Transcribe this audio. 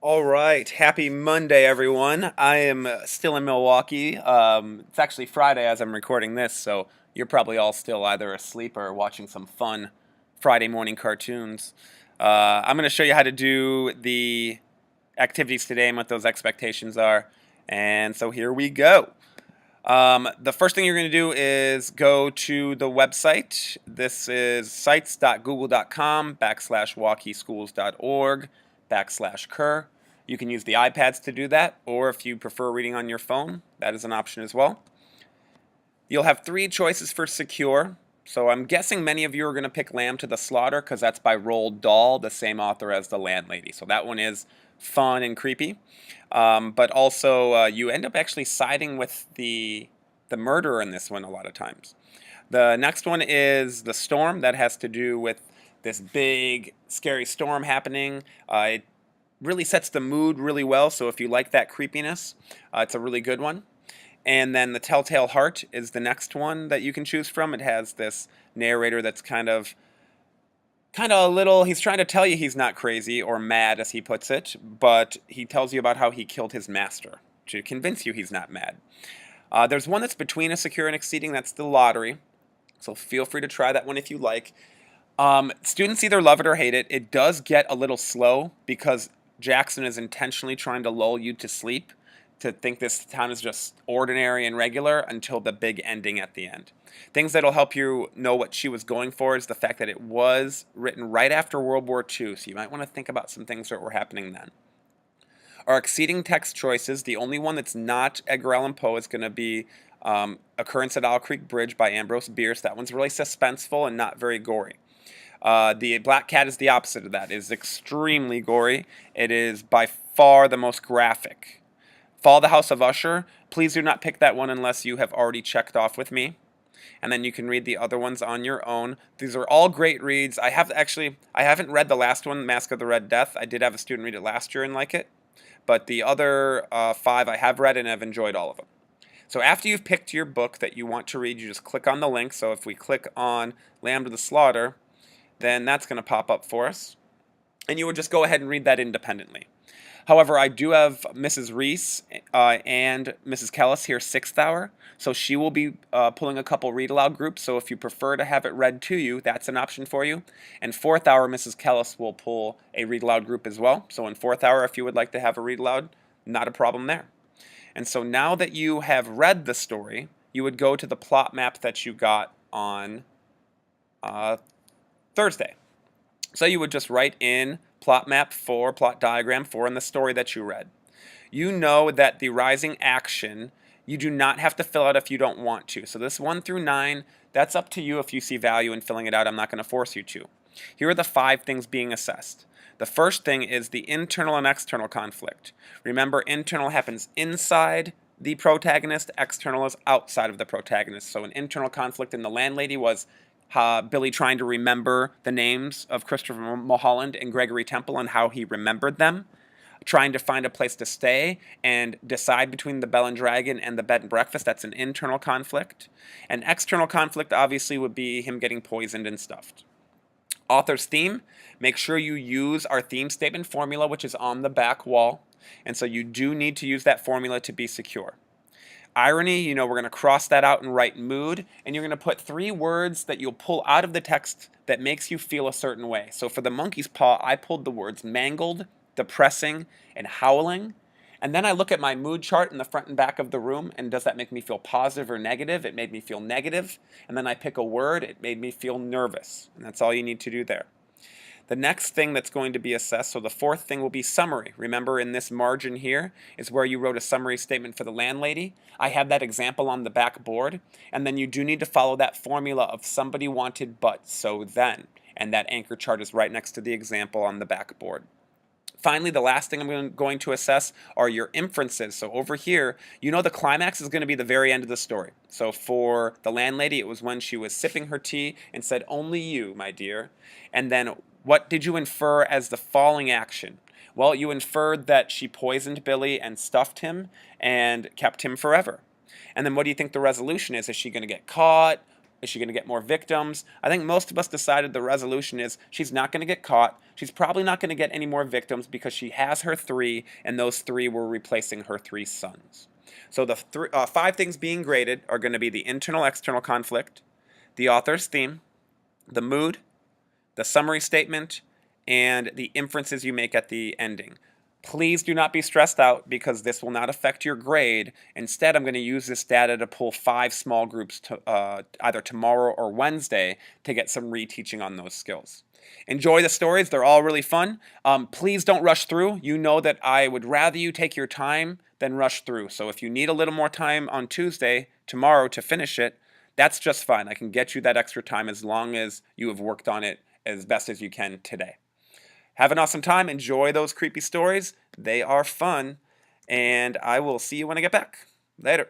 All right, happy Monday, everyone. I am still in Milwaukee. It's actually Friday as I'm recording this, so you're probably all still either asleep or watching some fun Friday morning cartoons. I'm going to show you how to do the activities today and what those expectations are. And so here we go. The first thing you're going to do is go to the website. This is sites.google.com/walkieschools.org/cur. You can use the iPads to do that, or if you prefer reading on your phone, that is an option as well. You'll have three choices for secure. So I'm guessing many of you are going to pick Lamb to the Slaughter because that's by Roald Dahl, the same author as The Landlady. So that one is fun and creepy. But also, you end up actually siding with the murderer in this one a lot of times. The next one is The Storm. That has to do with this big, scary storm happening. It really sets the mood really well, so if you like that creepiness, it's a really good one. And then The Telltale Heart is the next one that you can choose from. It has this narrator that's kind of a little, he's trying to tell you he's not crazy or mad, as he puts it, but he tells you about how he killed his master to convince you he's not mad. There's one that's between a secure and exceeding, that's The Lottery, so feel free to try that one if you like. Students either love it or hate it. It does get a little slow because Jackson is intentionally trying to lull you to sleep, to think this town is just ordinary and regular until the big ending at the end. Things that'll help you know what she was going for is the fact that it was written right after World War II, so you might want to think about some things that were happening then. Our exceeding text choices, the only one that's not Edgar Allan Poe is going to be Occurrence at Owl Creek Bridge by Ambrose Bierce. That one's really suspenseful and not very gory. The Black Cat is the opposite of that. It is extremely gory. It is by far the most graphic. Fall the House of Usher, please do not pick that one unless you have already checked off with me. And then you can read the other ones on your own. These are all great reads. I haven't read the last one, Mask of the Red Death. I did have a student read it last year and like it. But the other five I have read and have enjoyed all of them. So after you've picked your book that you want to read, you just click on the link. So if we click on Lamb to the Slaughter, then that's going to pop up for us. And you would just go ahead and read that independently. However, I do have Mrs. Reese and Mrs. Kellis here 6th hour, so she will be pulling a couple read aloud groups, so if you prefer to have it read to you, that's an option for you. And 4th hour, Mrs. Kellis will pull a read aloud group as well, so in 4th hour, if you would like to have a read aloud, not a problem there. And so now that you have read the story, you would go to the plot map that you got on Thursday. So you would just write in plot map 4, plot diagram 4 in the story that you read. You know that the rising action, you do not have to fill out if you don't want to. So this 1 through 9, that's up to you if you see value in filling it out. I'm not going to force you to. Here are the 5 things being assessed. The first thing is the internal and external conflict. Remember, internal happens inside the protagonist, external is outside of the protagonist. So an internal conflict in The Landlady was Billy trying to remember the names of Christopher Mulholland and Gregory Temple and how he remembered them, trying to find a place to stay and decide between the Bell and Dragon and the bed and breakfast. That's an internal conflict. An external conflict obviously would be him getting poisoned and stuffed. Author's theme, make sure you use our theme statement formula, which is on the back wall. And so you do need to use that formula to be secure. Irony, we're going to cross that out and write mood, and you're going to put 3 words that you'll pull out of the text that makes you feel a certain way. So for the monkey's paw, I pulled the words mangled, depressing, and howling. And then I look at my mood chart in the front and back of the room, and does that make me feel positive or negative? It made me feel negative. And then I pick a word, it made me feel nervous. And that's all you need to do there. The next thing that's going to be assessed, so the 4th thing will be summary. Remember in this margin here is where you wrote a summary statement for The Landlady. I have that example on the back board. And then you do need to follow that formula of somebody wanted but, so then. And that anchor chart is right next to the example on the back board. Finally, the last thing I'm going to assess are your inferences. So over here, the climax is going to be the very end of the story. So for The Landlady, it was when she was sipping her tea and said, "Only you, my dear." And then what did you infer as the falling action? Well, you inferred that she poisoned Billy and stuffed him and kept him forever. And then what do you think the resolution is? Is she going to get caught? Is she going to get more victims? I think most of us decided the resolution is she's not going to get caught. She's probably not going to get any more victims because she has her 3, and those 3 were replacing her 3 sons. So the 5 things being graded are going to be the internal-external conflict, the author's theme, the mood, the summary statement, and the inferences you make at the ending. Please do not be stressed out because this will not affect your grade. Instead, I'm going to use this data to pull 5 small groups either tomorrow or Wednesday to get some reteaching on those skills. Enjoy the stories. They're all really fun. Please don't rush through. You know that I would rather you take your time than rush through. So if you need a little more time on Tuesday, tomorrow, to finish it, that's just fine. I can get you that extra time as long as you have worked on it as best as you can today. Have an awesome time. Enjoy those creepy stories. They are fun. And I will see you when I get back. Later.